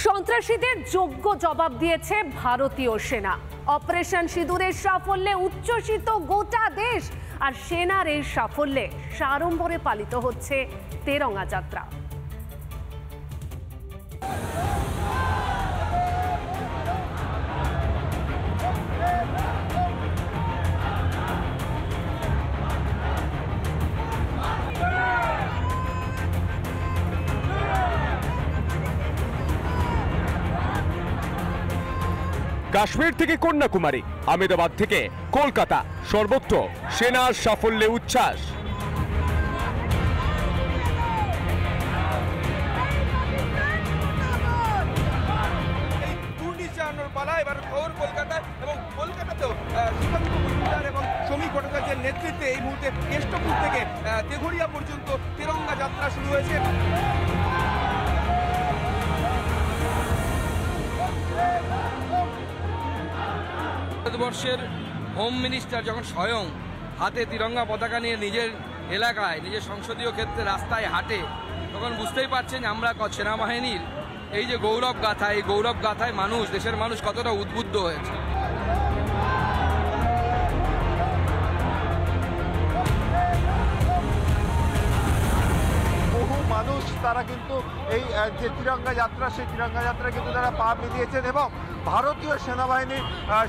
সন্ত্রাসীদের যোগ্য জবাব দিয়েছে ভারতীয় সেনা। অপারেশন সিঁদুরের সাফল্যে উচ্ছ্বসিত গোটা দেশ, আর সেনার এই সাফল্যে সাড়ম্বরে পালিত হচ্ছে তেরঙ্গা যাত্রা। কাশ্মীর থেকে কন্যাকুমারী, আহমেদাবাদ থেকে কলকাতা, সর্বত্র সেনার সাফল্যে উচ্ছ্বাস। শ্রমিক ভট্টাচার্যের নেতৃত্বে এই মুহূর্তে কেষ্টপুর থেকে তেঘরিয়া পর্যন্ত তিরঙ্গা যাত্রা শুরু হয়েছে। ভারতবর্ষের হোম মিনিস্টার যখন স্বয়ং হাতে তিরঙ্গা পতাকা নিয়ে নিজের এলাকায়, নিজের সংসদীয় ক্ষেত্রে রাস্তায় হাঁটে, তখন বুঝতেই পারছেন আমরা সেনাবাহিনীর এই যে গৌরব গাথা, এই গৌরব গাথায় মানুষ, দেশের মানুষ কতটা উদ্বুদ্ধ হয়েছে। বহু মানুষ তারা কিন্তু এই যে তিরঙ্গা যাত্রা, সেই তিরঙ্গা যাত্রা কিন্তু তারা পা মিলিয়েছেন এবং ভারতীয় সেনাবাহিনীর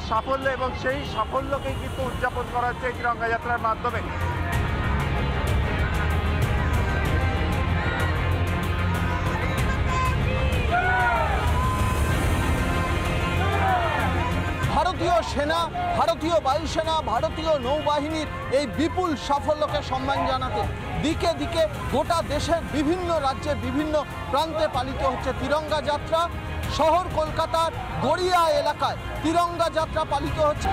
সাফল্য এবং সেই সাফল্যকেই কিন্তু উদযাপন করা হচ্ছে এই তিরঙ্গা যাত্রার মাধ্যমে। ভারতীয় সেনা, ভারতীয় বায়ুসেনা, ভারতীয় নৌবাহিনীর এই বিপুল সাফল্যকে সম্মান জানাতে দিকে দিকে গোটা দেশের বিভিন্ন রাজ্যের বিভিন্ন প্রান্তে পালিত হচ্ছে তিরঙ্গা যাত্রা। শহর কলকাতার গড়িয়া এলাকায় তিরঙ্গা যাত্রা পালিত হচ্ছে।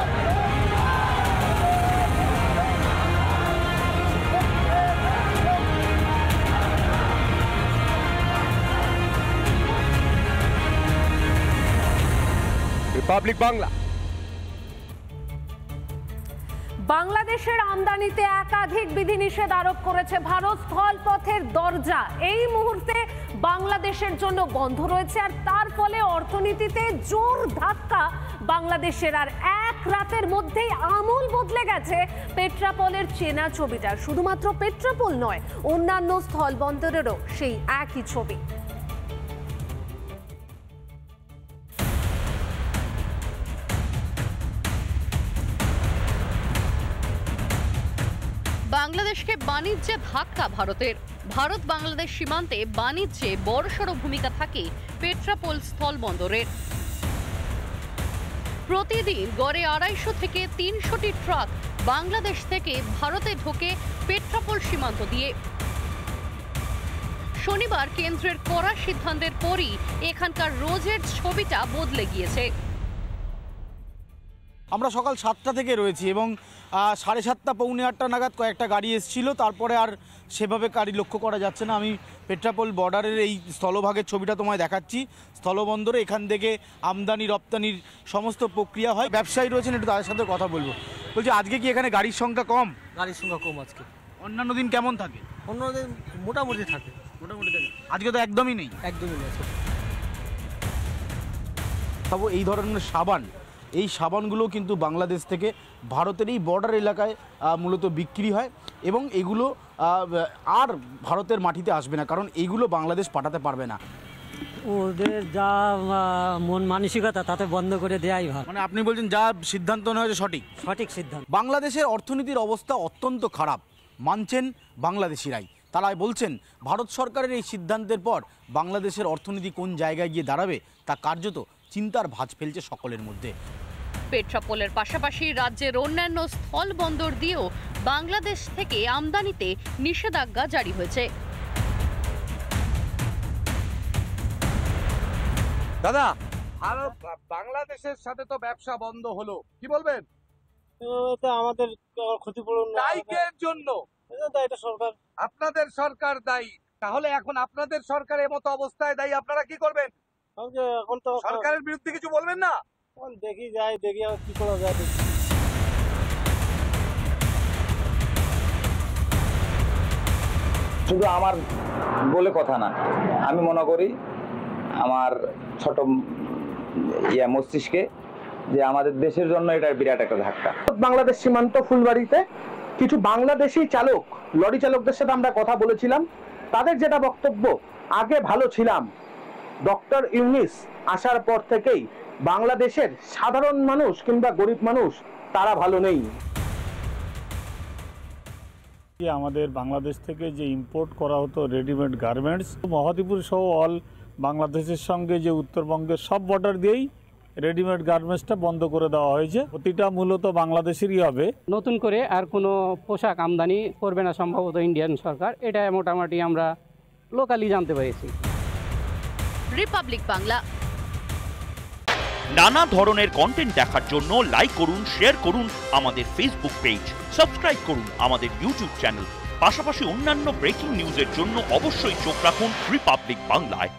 রিপাবলিক বাংলা। বাংলাদেশের আমদানিতে একাধিক বিধিনিষেধ আরোপ করেছে ভারত। স্থলপথের দরজা এই মুহূর্তে বাংলাদেশের জন্য বন্ধ রয়েছে, আর তার ফলে অর্থনীতিতে জোর ধাক্কা বাংলাদেশের। আর এক রাতের মধ্যেই আমূল বদলে গেছে পেট্রাপোলের চেনা ছবিটা। শুধুমাত্র পেট্রাপোল নয়, অন্যান্য স্থলবন্দরেরও সেই একই ছবি। বাংলাদেশকে বাণিজ্যে ধাক্কা ভারতের। ভারত বাংলাদেশ সীমান্তে বাণিজ্যে বড়সড় ভূমিকা থাকে পেট্রাপোল স্থলবন্দরের। প্রতিদিন গড়ে 250 থেকে 300টি ট্রাক বাংলাদেশ থেকে ভারতে ঢোকে পেট্রাপোল সীমান্ত দিয়ে। শনিবার কেন্দ্রের কড়া সিদ্ধান্তের পরই এখানকার রোজের ছবিটা বদলে গিয়েছে। আমরা সকাল 7টা থেকে রয়েছি এবং 7:30 পৌনে 8টা নাগাদ কয়েকটা গাড়ি এসেছিল, তারপরে আর সেভাবে গাড়ি লক্ষ্য করা যাচ্ছে না। আমি পেট্রাপোল বর্ডারের এই স্থলভাগের ছবিটা তোমায় দেখাচ্ছি। স্থলবন্দরে এখান থেকে আমদানি রপ্তানির সমস্ত প্রক্রিয়া হয়। ব্যবসায়ী রয়েছেন, একটু তাদের সাথে কথা বলবো। বলছি, আজকে কি এখানে গাড়ির সংখ্যা কম? গাড়ির সংখ্যা কম আজকে। অন্যান্য দিন কেমন থাকে? অন্য দিন মোটামুটি থাকে। আজকে তো একদমই নেই। একদমই নেই। তবে এই ধরনের সাবান, এই সাবানগুলো কিন্তু বাংলাদেশ থেকে ভারতের এই বর্ডার এলাকায় মূলত বিক্রি হয় এবং এগুলো আর ভারতের মাটিতে আসবে না, কারণ এইগুলো বাংলাদেশ পাঠাতে পারবে না। ওদের যা মন মানসিকতা তাতে বন্ধ করে দেয়াই ভালো। মানে আপনি বলছেন যা সিদ্ধান্ত নেওয়া হয়েছে সঠিক সিদ্ধান্ত। বাংলাদেশের অর্থনীতির অবস্থা অত্যন্ত খারাপ, মানছেন বাংলাদেশিরাই। তারা বলছেন ভারত সরকারের এই সিদ্ধান্তের পর বাংলাদেশের অর্থনীতি কোন জায়গায় গিয়ে দাঁড়াবে তা কার্যত চিন্তার ভাঁজ ফেলছে সকলের মধ্যে। পেট্রাপোলের পাশাপাশি রাজ্যের অন্যান্য স্থল বন্দর দিয়েও বাংলাদেশ থেকে আমদানিতে নিষেধাজ্ঞা জারি হয়েছে। দাদা, আর বাংলাদেশের সাথে তো ব্যবসা বন্ধ হলো, কি বলবেন? আমাদের ক্ষতিপূরণ দায়ীকের জন্য এটা সরকার, আপনাদের সরকার দায়ী। তাহলে এখন আপনাদের সরকারের মতো অবস্থায় দায়ী, আপনারা কি করবেন? এখন তো সরকারের বিরুদ্ধে কিছু বলবেন না? দেখি আর কি করা যায়। শুধু আমার বলে কথা না, আমি মনে করি আমার ছোট মস্তিষ্কে যে আমাদের দেশের জন্য এটা বিরাট একটা ধাক্কা। বাংলাদেশ সীমান্ত ফুলবাড়িতে কিছু বাংলাদেশি চালক, লরি চালকদের সাথে আমরা কথা বলেছিলাম। তাদের যেটা বক্তব্য, আগে ভালো ছিলাম, ডক্টর ইউনূস আসার পর থেকেই বাংলাদেশের সাধারণ মানুষ কিংবা গরিব মানুষ তারা ভালো নেই। আমাদের বাংলাদেশ থেকে যে ইম্পোর্ট করা হতো রেডিমেড গার্মেন্টস, মহাদীপুর সহ অল বাংলাদেশের সঙ্গে যে উত্তরবঙ্গের সব বর্ডার দিয়েই রেডিমেড গার্মেন্টসটা বন্ধ করে দেওয়া হয়েছে। প্রতিটা মূলত বাংলাদেশেরই হবে। নতুন করে আর কোনো পোশাক আমদানি করবে না সম্ভবত ইন্ডিয়ান সরকার, এটা মোটামুটি আমরা লোকালি জানতে পেরেছি। রিপাবলিক বাংলা। নানা ধরনের কন্টেন্ট দেখার জন্য লাইক করুন, শেয়ার করুন আমাদের ফেসবুক পেজ, সাবস্ক্রাইব করুন আমাদের ইউটিউব চ্যানেল। পাশাপাশি অন্যান্য ব্রেকিং নিউজের জন্য অবশ্যই চোখ রাখুন রিপাবলিক বাংলায়।